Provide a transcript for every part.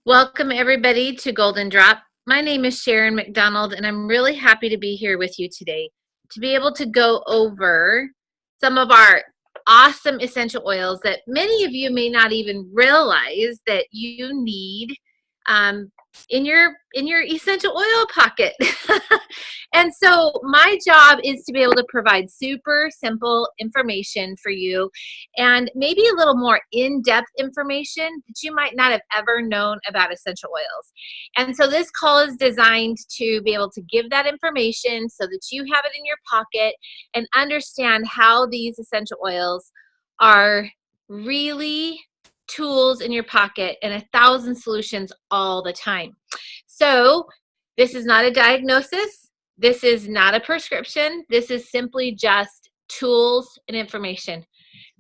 Welcome everybody to Golden Drop. My name is Sharon McDonald and I'm really happy to be here with you today to be able to go over some of our awesome essential oils that many of you may not even realize that you need um, in your essential oil pocket. And so my job is to be able to provide super simple information for you and maybe a little more in-depth information that you might not have ever known about essential oils. And so this call is designed to be able to give that information so that you have it in your pocket and understand how these essential oils are really tools in your pocket and 1,000 solutions all the time. So this is not a diagnosis. This is not a prescription. This is simply just tools and information.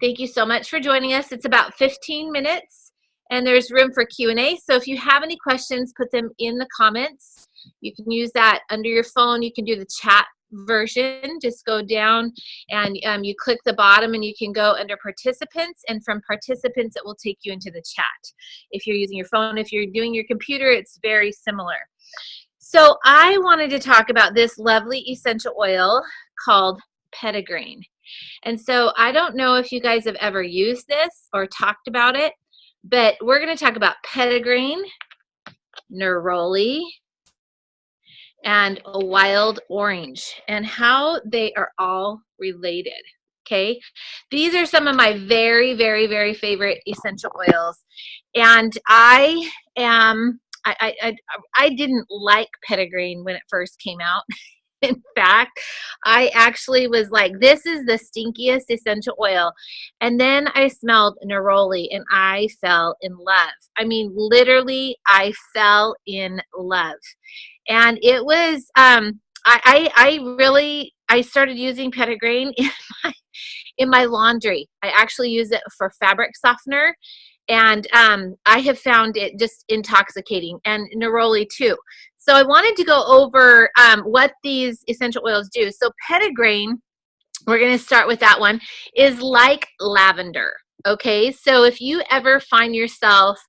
Thank you so much for joining us. It's about 15 minutes and there's room for Q&A. So if you have any questions, put them in the comments. You can use that under your phone. You can do the chat version. Just go down and you click the bottom and you can go under participants, and from participants it will take you into the chat. If you're using your phone, if you're doing your computer, it's very similar. So I wanted to talk about this lovely essential oil called Petitgrain. And so I don't know if you guys have ever used this or talked about it, but we're going to talk about Petitgrain, Neroli, and a wild orange and how they are all related. Okay, these are some of my very, very, very favorite essential oils, and I didn't like Petitgrain when it first came out. In fact, I actually was like, this is the stinkiest essential oil. And then I smelled Neroli and I fell in love. I mean, literally, I fell in love. And it was, I started using Petitgrain in my laundry. I actually use it for fabric softener. And I have found it just intoxicating, and Neroli too. So I wanted to go over what these essential oils do. So Petitgrain, we're going to start with that one, is like lavender. Okay, so if you ever find yourself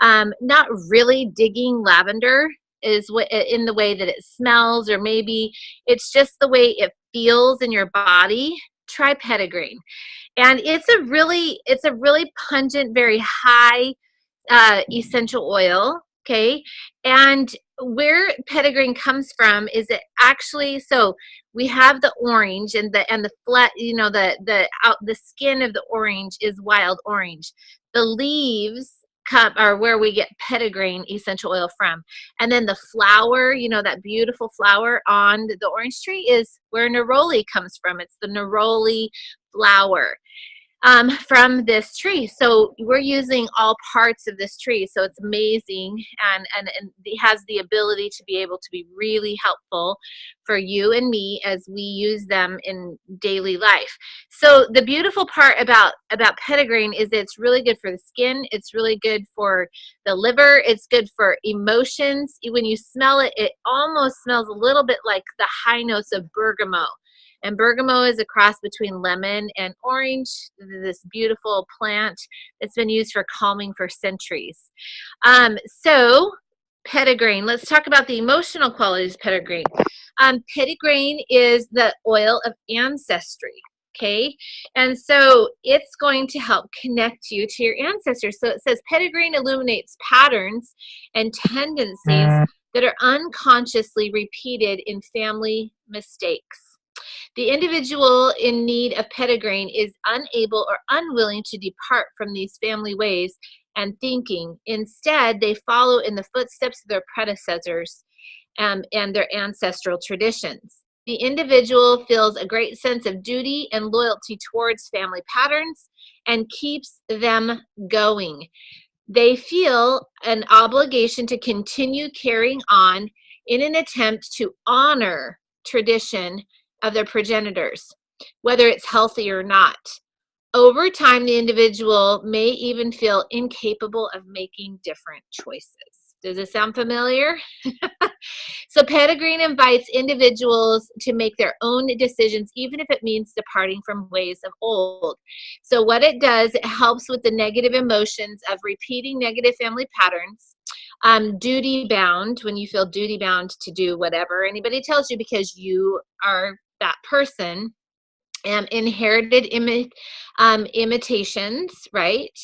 not really digging lavender, is in the way that it smells, or maybe it's just the way it feels in your body, try Petitgrain. And it's a really pungent, very high essential oil. Okay, and where Petitgrain comes from is it actually, so we have the orange and the flat, you know, the skin of the orange is wild orange. The leaves are where we get Petitgrain essential oil from, and then the flower, you know, that beautiful flower on the orange tree is where Neroli comes from. It's the Neroli flower from this tree. So we're using all parts of this tree. So it's amazing, and it has the ability to be able to be really helpful for you and me as we use them in daily life. So the beautiful part about Petitgrain is it's really good for the skin. It's really good for the liver. It's good for emotions. When you smell it, it almost smells a little bit like the high notes of bergamot. And bergamot is a cross between lemon and orange, this beautiful plant that's been used for calming for centuries. So Petitgrain, let's talk about the emotional qualities of Petitgrain. Petitgrain is the oil of ancestry. Okay, and so it's going to help connect you to your ancestors. So it says Petitgrain illuminates patterns and tendencies that are unconsciously repeated in family mistakes. The individual in need of Petitgrain is unable or unwilling to depart from these family ways and thinking. Instead, they follow in the footsteps of their predecessors and their ancestral traditions. The individual feels a great sense of duty and loyalty towards family patterns and keeps them going. They feel an obligation to continue carrying on in an attempt to honor tradition of their progenitors, whether it's healthy or not. Over time, the individual may even feel incapable of making different choices. Does it sound familiar? So Petitgrain invites individuals to make their own decisions, even if it means departing from ways of old. So what it does, it helps with the negative emotions of repeating negative family patterns, Duty bound, when you feel duty bound to do whatever anybody tells you because you are that person. Inherited imitations, right?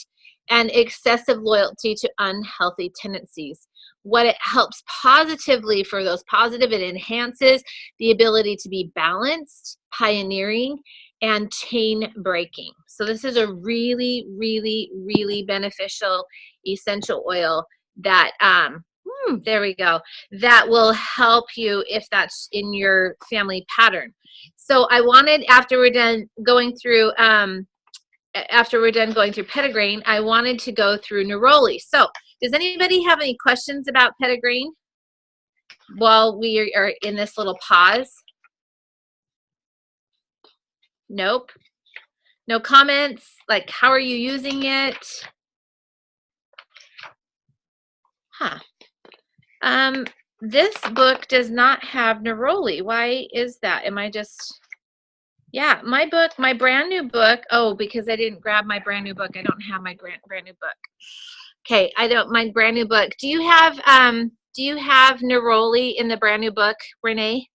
And excessive loyalty to unhealthy tendencies. What it helps positively for those positive, it enhances the ability to be balanced, pioneering, and chain breaking. So this is a really, really, really beneficial essential oil that, there we go, that will help you if that's in your family pattern. So I wanted, after we're done going through Petitgrain, I wanted to go through Neroli. So does anybody have any questions about Petitgrain while we are in this little pause? Nope. No comments? Like, how are you using it? Huh. This book does not have Neroli. Why is that? Am I just... Yeah, my book, my brand new book. Oh, because I didn't grab my brand new book. I don't have my brand new book. Okay, I don't, my brand new book. Do you have Neroli in the brand new book, Renee?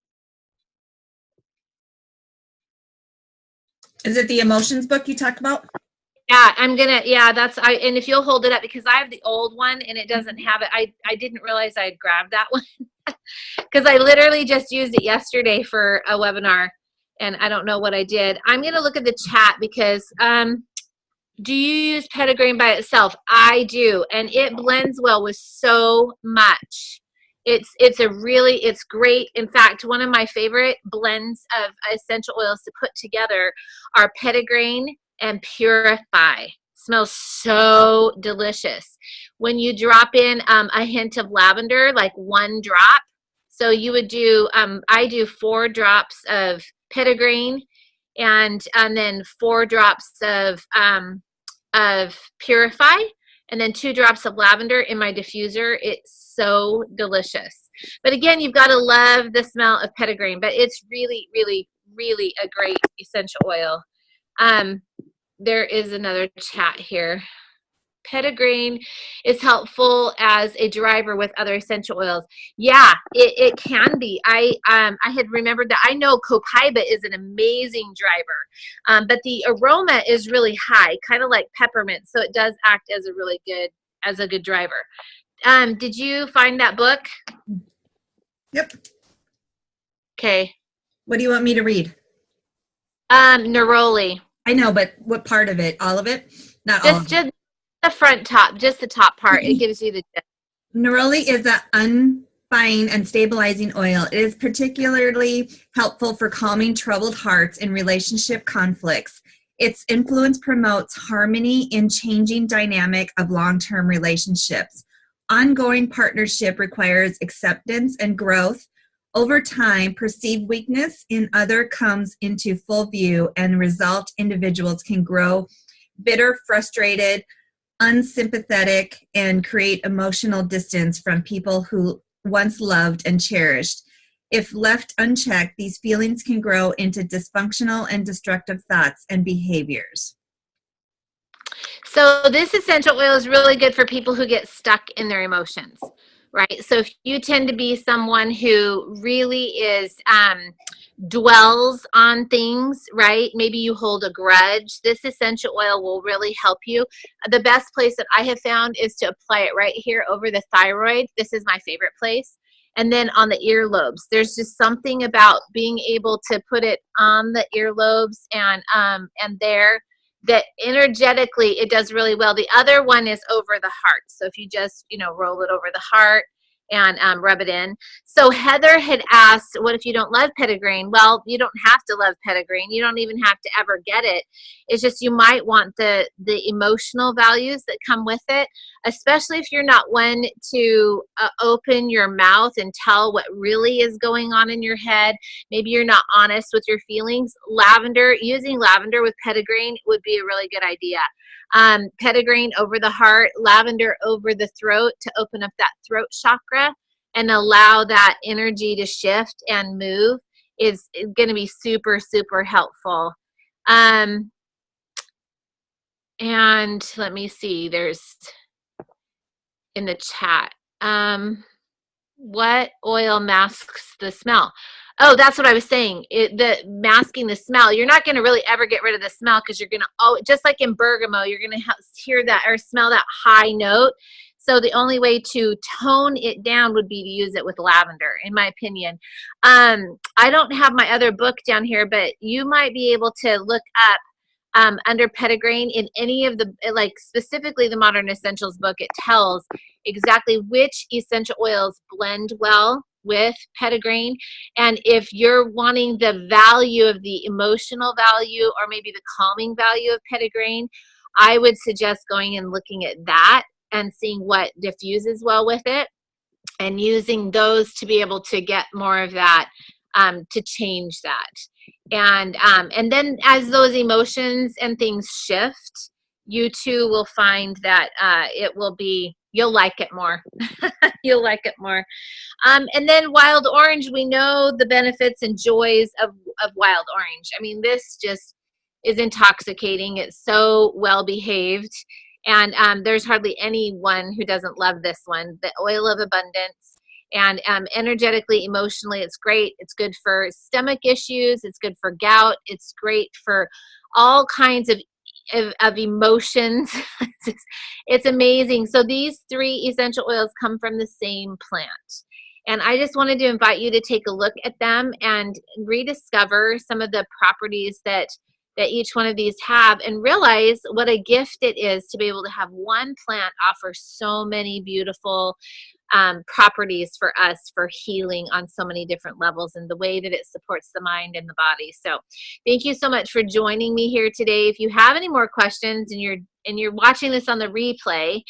Is it the emotions book you talked about? Yeah, and if you'll hold it up, because I have the old one and it doesn't have it. I didn't realize I had grabbed that one because I literally just used it yesterday for a webinar and I don't know what I did. I'm going to look at the chat because, do you use Petitgrain by itself? I do, and it blends well with so much. It's great. In fact, one of my favorite blends of essential oils to put together are Petitgrain and Purify. Smells so delicious. When you drop in a hint of lavender, like 1 drop. So you would do, I do 4 drops of Petitgrain and then 4 drops of Purify, and then 2 drops of lavender in my diffuser. It's so delicious. But again, you've got to love the smell of Petitgrain, but it's really, really, really a great essential oil. There is another chat here. Petitgrain is helpful as a driver with other essential oils. Yeah, it can be. I had remembered that. I know copaiba is an amazing driver, but the aroma is really high, kind of like peppermint, so it does act as a really good driver. Did you find that book? Yep. Okay. What do you want me to read? Neroli. I know, but what part of it? All of it? Not all of it. Just the front top, just the top part. It gives you the gist. Neroli is an unfine and stabilizing oil. It is particularly helpful for calming troubled hearts in relationship conflicts. Its influence promotes harmony in changing dynamic of long-term relationships. Ongoing partnership requires acceptance and growth. Over time, perceived weakness in other comes into full view, and result individuals can grow bitter, frustrated, unsympathetic, and create emotional distance from people who once loved and cherished. If left unchecked, these feelings can grow into dysfunctional and destructive thoughts and behaviors. So this essential oil is really good for people who get stuck in their emotions, right? So if you tend to be someone who really is dwells on things, right? Maybe you hold a grudge. This essential oil will really help you. The best place that I have found is to apply it right here over the thyroid. This is my favorite place. And then on the earlobes. There's just something about being able to put it on the earlobes and there, that energetically it does really well. The other one is over the heart. So if you just, roll it over the heart and rub it in. So Heather had asked, what if you don't love Petitgrain? Well, you don't have to love Petitgrain. You don't even have to ever get it. It's just you might want the emotional values that come with it, especially if you're not one to open your mouth and tell what really is going on in your head. Maybe you're not honest with your feelings. Using lavender with Petitgrain would be a really good idea. Petitgrain over the heart, lavender over the throat to open up that throat chakra and allow that energy to shift and move is going to be super, super helpful. And let me see, there's in the chat, What oil masks the smell? Oh, that's what I was saying. The masking the smell. You're not going to really ever get rid of the smell because you're going to, oh, just like in bergamot, you're going to hear that or smell that high note. So the only way to tone it down would be to use it with lavender, in my opinion. I don't have my other book down here, but you might be able to look up under Petitgrain in any of the, like specifically the Modern Essentials book, it tells exactly which essential oils blend well with Petitgrain. And if you're wanting the value of the emotional value or maybe the calming value of Petitgrain, I would suggest going and looking at that and seeing what diffuses well with it and using those to be able to get more of that, to change that. And then as those emotions and things shift, you too will find that it will be, you'll like it more. You'll like it more. And then wild orange, we know the benefits and joys of wild orange. I mean, this just is intoxicating. It's so well behaved. And there's hardly anyone who doesn't love this one. The oil of abundance. And energetically, emotionally, it's great. It's good for stomach issues. It's good for gout. It's great for all kinds of emotions. It's amazing. So these 3 essential oils come from the same plant. And I just wanted to invite you to take a look at them and rediscover some of the properties that each one of these have, and realize what a gift it is to be able to have one plant offer so many beautiful properties for us for healing on so many different levels, and the way that it supports the mind and the body. So thank you so much for joining me here today. If you have any more questions and you're watching this on the replay,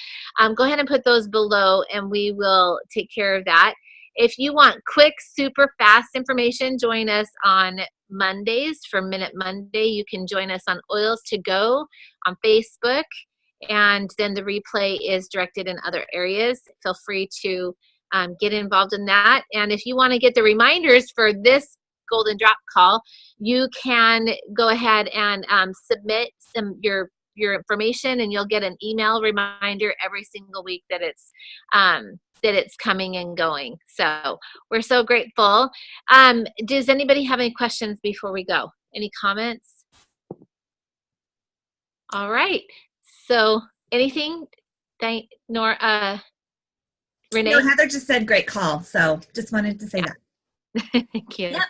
go ahead and put those below and we will take care of that. If you want quick, super fast information, join us on Mondays for Minute Monday. You can join us on Oils to Go on Facebook, and then the replay is directed in other areas. Feel free to get involved in that. And if you want to get the reminders for this Golden Drop call, you can go ahead and submit your information, and you'll get an email reminder every single week that it's coming and going. So we're so grateful. Does anybody have any questions before we go? Any comments? All right. So anything, Renee? No, Heather just said great call. So just wanted to say that. Thank you. Yep.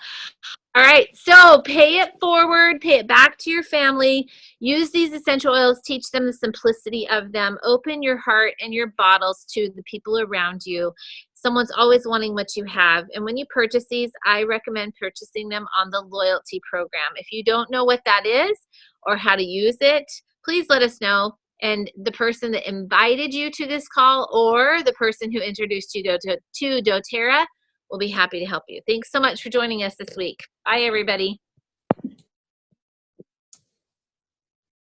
All right, so pay it forward, pay it back to your family. Use these essential oils, teach them the simplicity of them. Open your heart and your bottles to the people around you. Someone's always wanting what you have. And when you purchase these, I recommend purchasing them on the loyalty program. If you don't know what that is or how to use it, please let us know. And the person that invited you to this call or the person who introduced you to doTERRA will be happy to help you. Thanks so much for joining us this week. Bye, everybody.